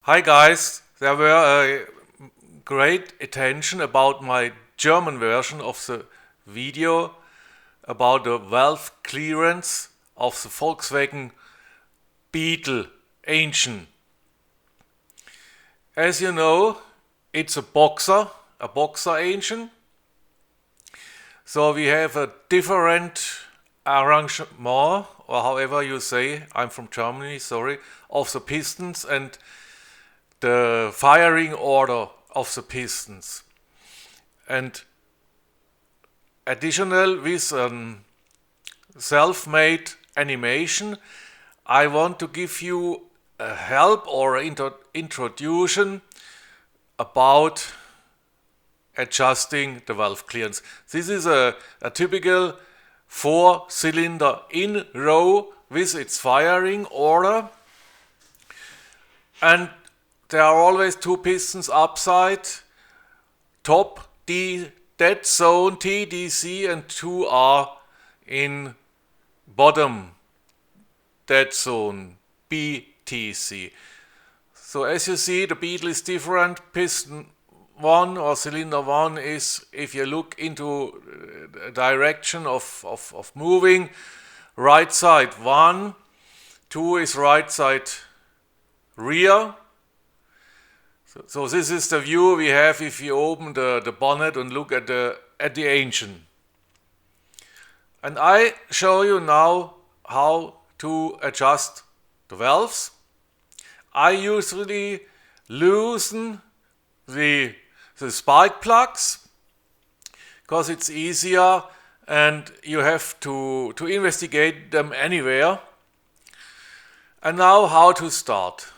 Hi guys, there were a great attention about my German version of the video about the valve clearance of the Volkswagen Beetle Engine. As you know, it's a boxer engine. So we have a different arrangement, or however you say, I'm from Germany, sorry, of the pistons and the firing order of the pistons. And additional with a self-made animation, I want to give you a help or introduction about adjusting the valve clearance. This is a typical 4-cylinder in row with its firing order, and there are always two pistons upside, top dead zone TDC, and two are in bottom dead zone BTC. So as you see, the Beetle is different. Piston 1 or cylinder 1 is, if you look into the direction of moving, right side 1, 2 is right side rear. So this is the view we have if you open the bonnet and look at the engine. And I show you now how to adjust the valves. I usually loosen the spark plugs because it's easier and you have to investigate them anywhere. And now how to start.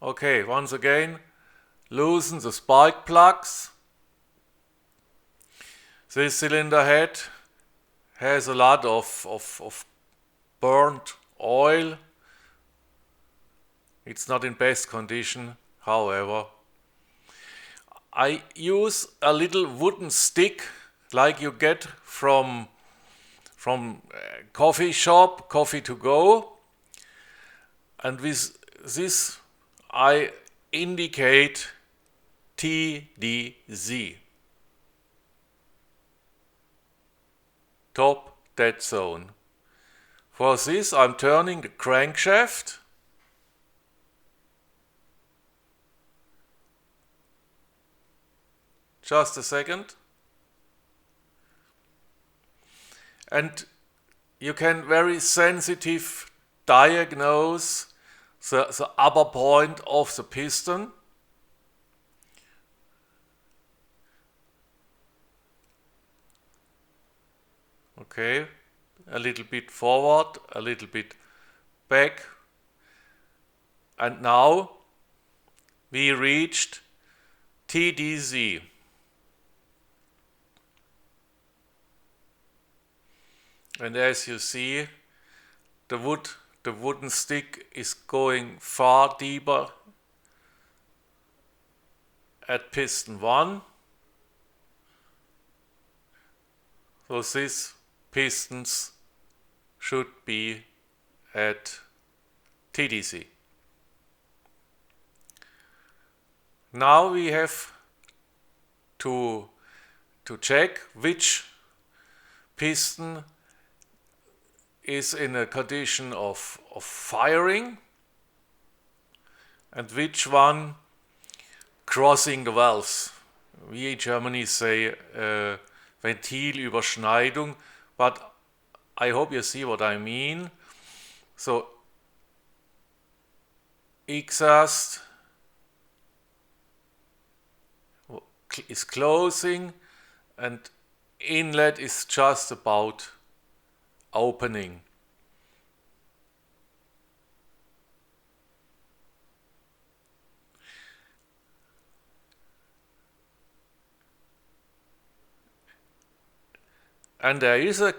Okay, once again, loosen the spark plugs. This cylinder head has a lot of burnt oil. It's not in best condition, however. I use a little wooden stick like you get from coffee shop, coffee to go. And with this I indicate TDZ, top dead zone. For this I'm turning the crankshaft. Just a second. And you can very sensitive diagnose the upper point of the piston. Okay, a little bit forward, a little bit back. And now we reached TDZ. And as you see, the wooden stick is going far deeper at piston 1. So these pistons should be at TDC. Now we have to check which piston is in a condition of firing and which one crossing the valves. We in Germany say Ventilüberschneidung, but I hope you see what I mean. So exhaust is closing and inlet is just about opening. And there is a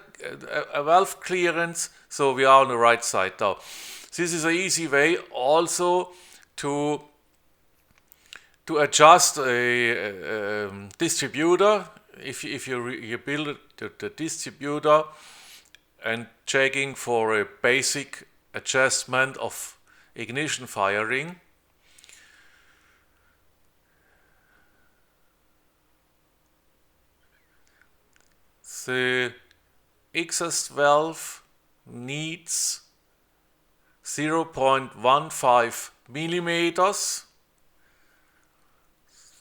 valve clearance, so we are on the right side now. This is an easy way also to adjust a distributor. If you build the distributor and checking for a basic adjustment of ignition firing. The exhaust valve needs 0.15 millimeters.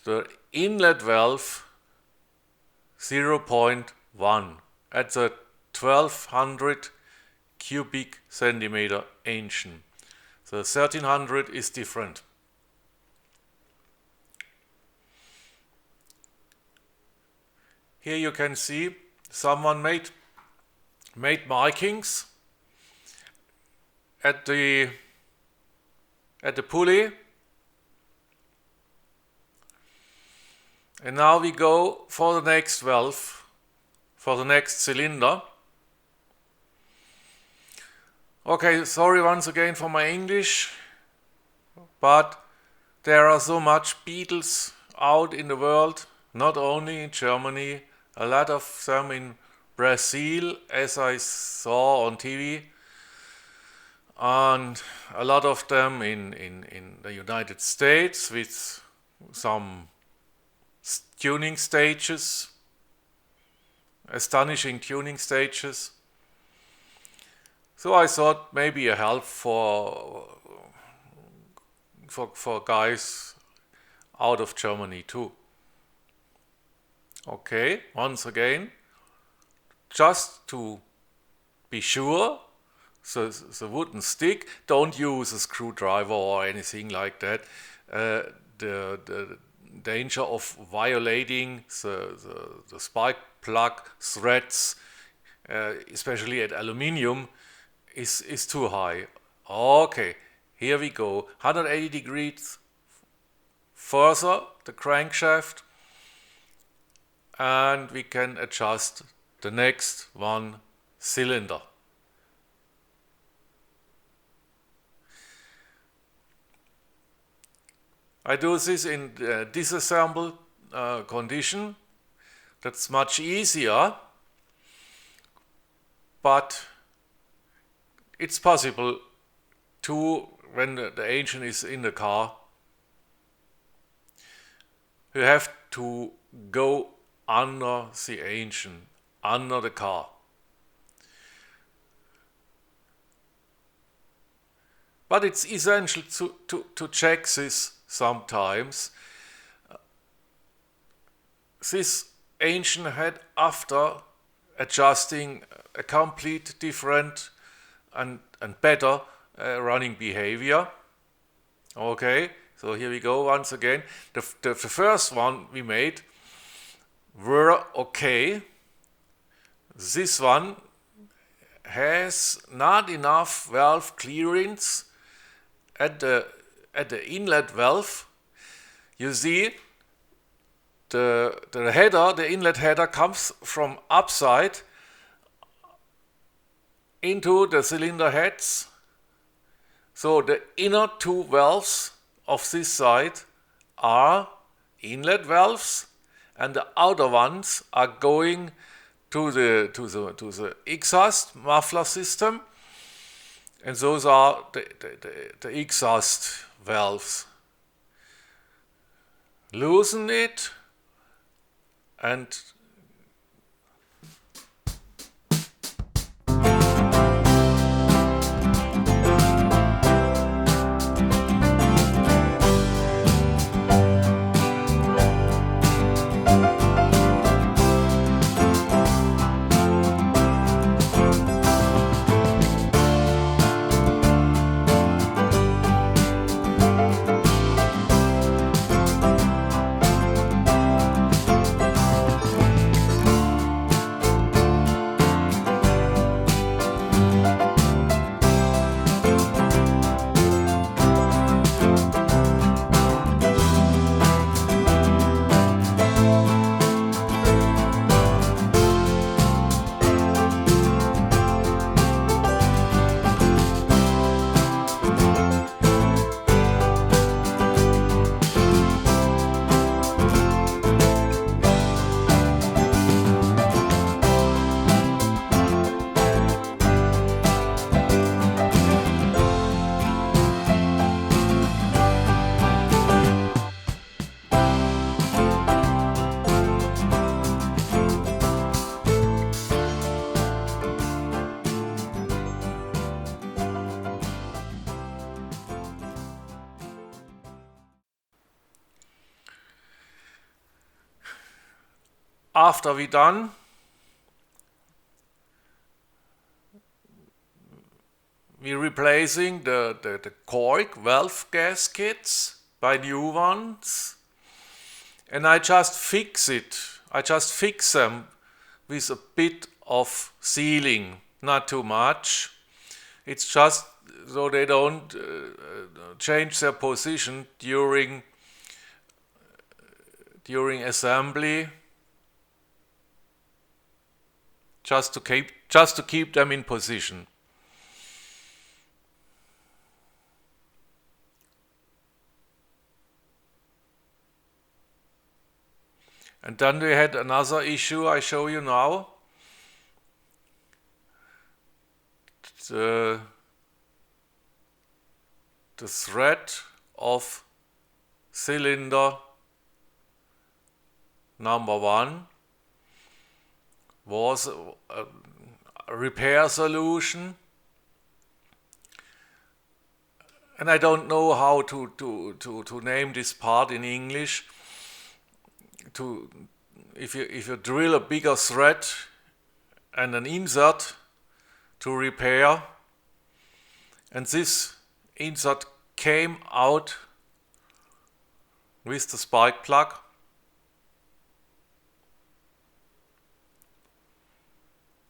The inlet valve 0.1 at the 1200 cubic centimeter engine. The 1300 is different. Here you can see someone made markings at the pulley. And now we go for the next valve, for the next cylinder. Okay, sorry once again for my English, but there are so much Beetles out in the world, not only in Germany, a lot of them in Brazil, as I saw on TV, and a lot of them in the United States with some tuning stages, astonishing tuning stages. So I thought maybe a help for guys out of Germany too. Okay, once again, just to be sure, the wooden stick, don't use a screwdriver or anything like that. The danger of violating the spark plug threads, especially at aluminium, is too high. Okay, here we go. 180 degrees further the crankshaft, and we can adjust the next one cylinder. I do this in disassembled condition. That's much easier, but it's possible to, when the engine is in the car, you have to go under the engine, under the car. But it's essential to check this sometimes. This engine had, after adjusting, a complete different and better running behavior. Okay, so here we go once again. The first one we made were okay. This one has not enough valve clearance at the inlet valve. You see, the header, the inlet header, comes from upside into the cylinder heads. So the inner two valves of this side are inlet valves, and the outer ones are going to the exhaust muffler system, and those are the exhaust valves. Loosen it and after we done, we're replacing the cork valve gaskets by new ones, and I just fix it. I just fix them with a bit of sealing, not too much. It's just so they don't change their position during assembly, just to keep them in position. And then we had another issue I show you now. The thread of cylinder number 1 was a repair solution, and I don't know how to name this part in English. If you drill a bigger thread and an insert to repair, and this insert came out with the spark plug,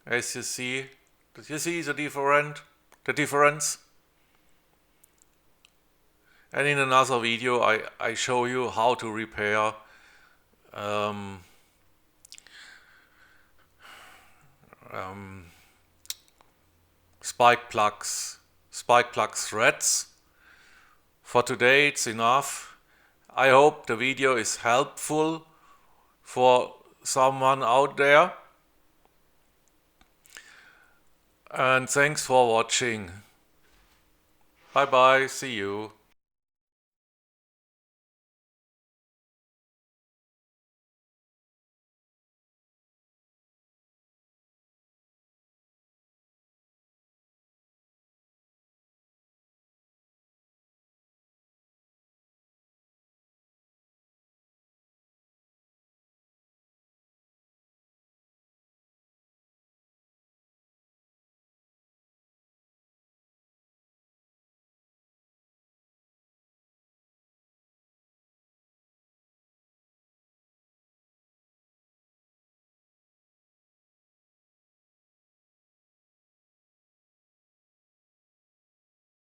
as you see the difference. And in another video I show you how to repair spark plug threads. For today it's enough. I hope the video is helpful for someone out there, and thanks for watching. Bye bye, see you.